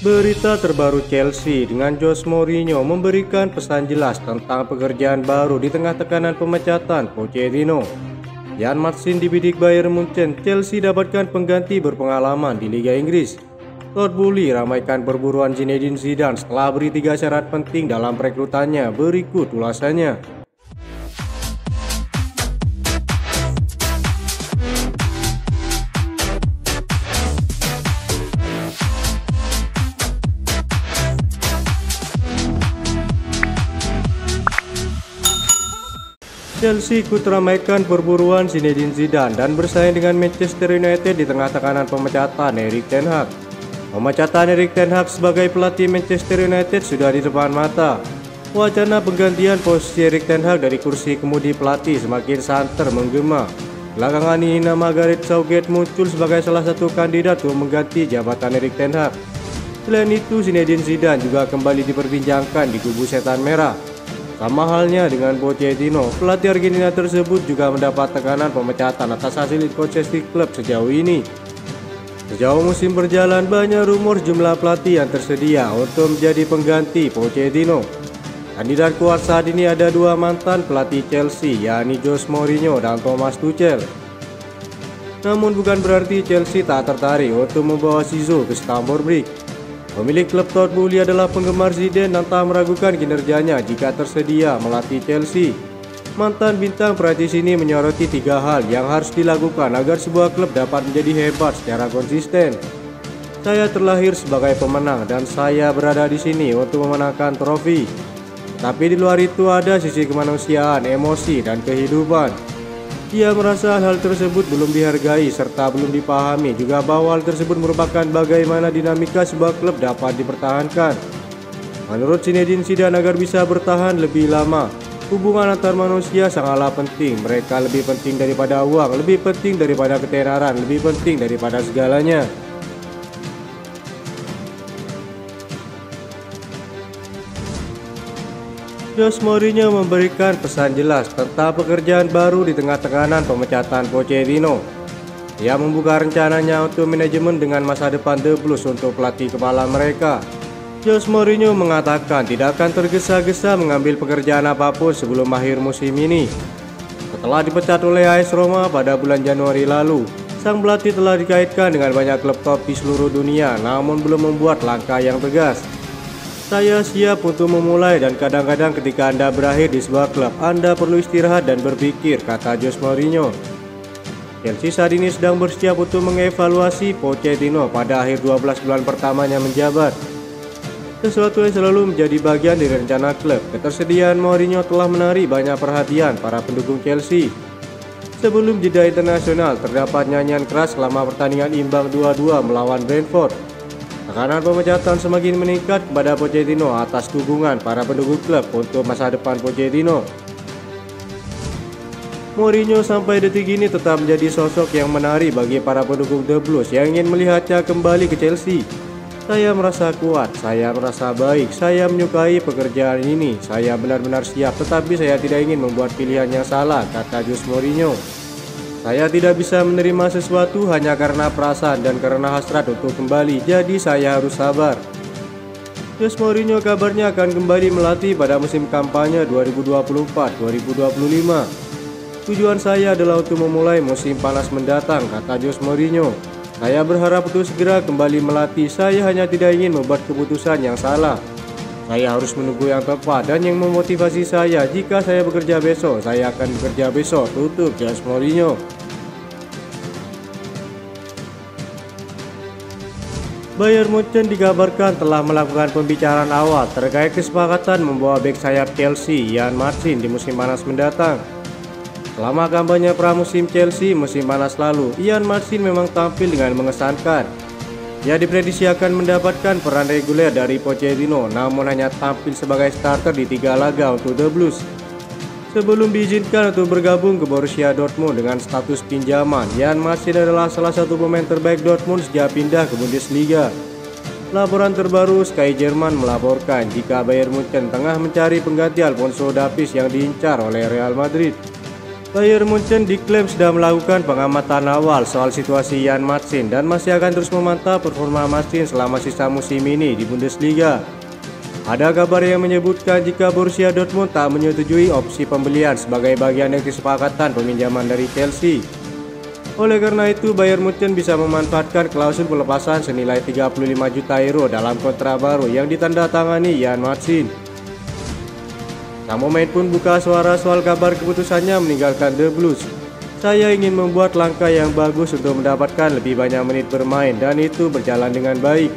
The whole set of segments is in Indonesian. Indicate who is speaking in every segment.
Speaker 1: Berita terbaru Chelsea dengan Jose Mourinho memberikan pesan jelas tentang pekerjaan baru di tengah tekanan pemecatan Pochettino. Jan Martin dibidik Bayern Munchen, Chelsea dapatkan pengganti berpengalaman di Liga Inggris. Todd Boehly ramaikan perburuan Zinedine Zidane setelah beri 3 syarat penting dalam perekrutannya. Berikut ulasannya. Chelsea ikut ramaikan perburuan Zinedine Zidane dan bersaing dengan Manchester United di tengah tekanan pemecatan Erik ten Hag. Pemecatan Erik ten Hag sebagai pelatih Manchester United sudah di depan mata. Wacana penggantian posisi Erik ten Hag dari kursi kemudi pelatih semakin santer menggema. Belakangan ini nama Gareth Southgate muncul sebagai salah satu kandidat untuk mengganti jabatan Erik ten Hag. Selain itu, Zinedine Zidane juga kembali diperbincangkan di kubu setan merah. Sama halnya dengan Pochettino, pelatih Argentina tersebut juga mendapat tekanan pemecatan atas hasil inkonsistensi klub sejauh ini. Sejauh musim berjalan, banyak rumor jumlah pelatih yang tersedia untuk menjadi pengganti Pochettino. Kandidat kuat saat ini ada 2 mantan pelatih Chelsea, yakni Jose Mourinho dan Thomas Tuchel. Namun bukan berarti Chelsea tak tertarik untuk membawa Zizou ke Stamford Bridge. Pemilik klub Todd Boehly adalah penggemar Zidane dan tak meragukan kinerjanya jika tersedia melatih Chelsea. Mantan bintang Prancis ini menyoroti 3 hal yang harus dilakukan agar sebuah klub dapat menjadi hebat secara konsisten. Saya terlahir sebagai pemenang dan saya berada di sini untuk memenangkan trofi. Tapi di luar itu ada sisi kemanusiaan, emosi, dan kehidupan. Ia merasa hal tersebut belum dihargai serta belum dipahami, juga bahwa hal tersebut merupakan bagaimana dinamika sebuah klub dapat dipertahankan. Menurut Zinedine Zidane, agar bisa bertahan lebih lama, hubungan antar manusia sangatlah penting. Mereka lebih penting daripada uang, lebih penting daripada ketenaran, lebih penting daripada segalanya. Jose Mourinho memberikan pesan jelas tentang pekerjaan baru di tengah tekanan pemecatan Pochettino. Ia membuka rencananya untuk manajemen dengan masa depan The Blues untuk pelatih kepala mereka. Jose Mourinho mengatakan tidak akan tergesa-gesa mengambil pekerjaan apapun sebelum akhir musim ini. Setelah dipecat oleh AS Roma pada bulan Januari lalu, sang pelatih telah dikaitkan dengan banyak klub top di seluruh dunia, namun belum membuat langkah yang tegas. Saya siap untuk memulai dan kadang-kadang ketika Anda berakhir di sebuah klub, Anda perlu istirahat dan berpikir, kata Jose Mourinho. Chelsea saat ini sedang bersiap untuk mengevaluasi Pochettino pada akhir 12 bulan pertamanya menjabat. Sesuatu yang selalu menjadi bagian dari rencana klub, ketersediaan Mourinho telah menarik banyak perhatian para pendukung Chelsea. Sebelum jeda internasional, terdapat nyanyian keras selama pertandingan imbang 2-2 melawan Brentford. Tekanan pemecatan semakin meningkat kepada Pochettino atas dukungan para pendukung klub untuk masa depan Pochettino. Mourinho sampai detik ini tetap menjadi sosok yang menarik bagi para pendukung The Blues yang ingin melihatnya kembali ke Chelsea. Saya merasa kuat, saya merasa baik, saya menyukai pekerjaan ini, saya benar-benar siap, tetapi saya tidak ingin membuat pilihan yang salah, kata Jose Mourinho. Saya tidak bisa menerima sesuatu hanya karena perasaan dan karena hasrat untuk kembali, jadi saya harus sabar. Jose Mourinho kabarnya akan kembali melatih pada musim kampanye 2024-2025. Tujuan saya adalah untuk memulai musim panas mendatang, kata Jose Mourinho. Saya berharap untuk segera kembali melatih, saya hanya tidak ingin membuat keputusan yang salah. Saya harus menunggu yang tepat dan yang memotivasi saya. Jika saya bekerja besok, saya akan bekerja besok, tutup Jose Mourinho. Bayern Munchen dikabarkan telah melakukan pembicaraan awal terkait kesepakatan membawa bek sayap Chelsea Jan Martin di musim panas mendatang. Selama kampanye pramusim Chelsea musim panas lalu, Jan Martin memang tampil dengan mengesankan. Ia diprediksi akan mendapatkan peran reguler dari Pochettino, namun hanya tampil sebagai starter di 3 laga untuk The Blues. Sebelum diizinkan untuk bergabung ke Borussia Dortmund dengan status pinjaman, Jan Martin adalah salah satu pemain terbaik Dortmund sejak pindah ke Bundesliga. Laporan terbaru Sky Jerman melaporkan jika Bayern Munchen tengah mencari pengganti Alphonso Davies yang diincar oleh Real Madrid. Bayern Munchen diklaim sudah melakukan pengamatan awal soal situasi Jan Marcin dan masih akan terus memantau performa Marcin selama sisa musim ini di Bundesliga. Ada kabar yang menyebutkan jika Borussia Dortmund tak menyetujui opsi pembelian sebagai bagian dari kesepakatan peminjaman dari Chelsea. Oleh karena itu, Bayern Munchen bisa memanfaatkan klausul pelepasan senilai 35 juta euro dalam kontrak baru yang ditandatangani Jan Marcin. Sang pemain pun buka suara soal kabar keputusannya meninggalkan The Blues. Saya ingin membuat langkah yang bagus untuk mendapatkan lebih banyak menit bermain dan itu berjalan dengan baik.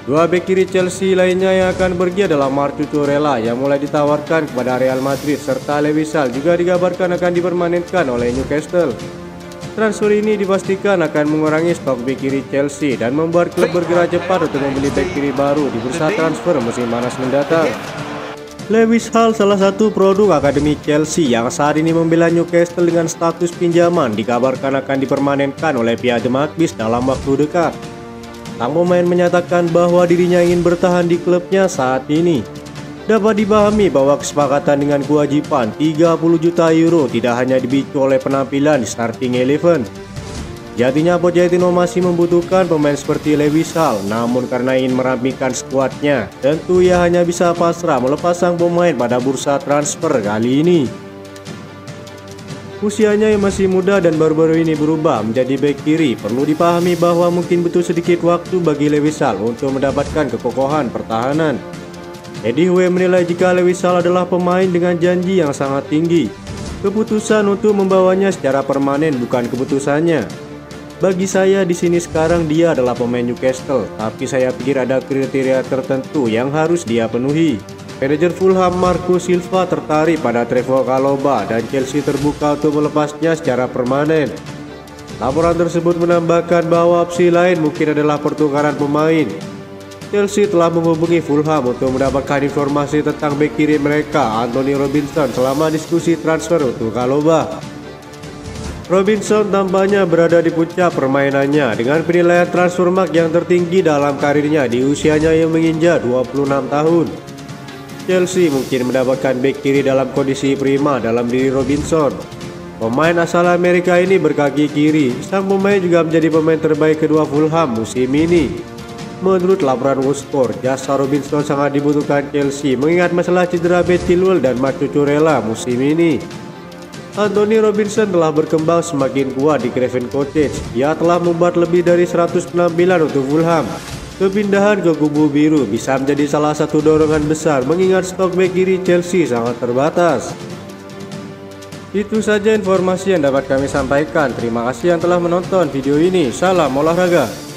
Speaker 1: Dua bek kiri Chelsea lainnya yang akan pergi adalah Marc Cucurella yang mulai ditawarkan kepada Real Madrid serta Lewis Hall juga dikabarkan akan dipermanenkan oleh Newcastle. Transfer ini dipastikan akan mengurangi stok bek kiri Chelsea dan membuat klub bergerak cepat untuk membeli bek kiri baru di bursa transfer musim panas mendatang. Lewis Hall, salah satu produk akademi Chelsea yang saat ini membela Newcastle dengan status pinjaman, dikabarkan akan dipermanenkan oleh pihak The Magpies dalam waktu dekat. Sang pemain menyatakan bahwa dirinya ingin bertahan di klubnya saat ini. Dapat dipahami bahwa kesepakatan dengan kewajiban 30 juta euro tidak hanya dipicu oleh penampilan di starting 11. Jadinya Pochettino masih membutuhkan pemain seperti Lewis Hall, namun karena ingin merapikan skuadnya, tentu ia hanya bisa pasrah melepas sang pemain pada bursa transfer kali ini. Usianya yang masih muda dan baru-baru ini berubah menjadi bek kiri, perlu dipahami bahwa mungkin butuh sedikit waktu bagi Lewis Hall untuk mendapatkan kekokohan pertahanan. Eddie Howe menilai jika Lewis Hall adalah pemain dengan janji yang sangat tinggi. Keputusan untuk membawanya secara permanen bukan keputusannya. Bagi saya di sini sekarang dia adalah pemain Newcastle, tapi saya pikir ada kriteria tertentu yang harus dia penuhi. Manajer Fulham Marco Silva tertarik pada Trevoh Chalobah dan Chelsea terbuka untuk melepasnya secara permanen. Laporan tersebut menambahkan bahwa opsi lain mungkin adalah pertukaran pemain. Chelsea telah menghubungi Fulham untuk mendapatkan informasi tentang bek kiri mereka, Anthony Robinson, selama diskusi transfer untuk Chalobah. Robinson tampaknya berada di puncak permainannya dengan penilaian Transfermarkt yang tertinggi dalam karirnya di usianya yang menginjak 26 tahun. Chelsea mungkin mendapatkan bek kiri dalam kondisi prima dalam diri Robinson. Pemain asal Amerika ini berkaki kiri. Sang pemain juga menjadi pemain terbaik kedua Fulham musim ini. Menurut laporan World, jasa Robinson sangat dibutuhkan Chelsea mengingat masalah cedera Ben Chilwell dan Marc Cucurella musim ini. Anthony Robinson telah berkembang semakin kuat di Craven Cottage. Ia telah membuat lebih dari 100 penampilan untuk Fulham. Kepindahan ke kubu biru bisa menjadi salah satu dorongan besar mengingat stok bek kiri Chelsea sangat terbatas. Itu saja informasi yang dapat kami sampaikan. Terima kasih yang telah menonton video ini. Salam olahraga.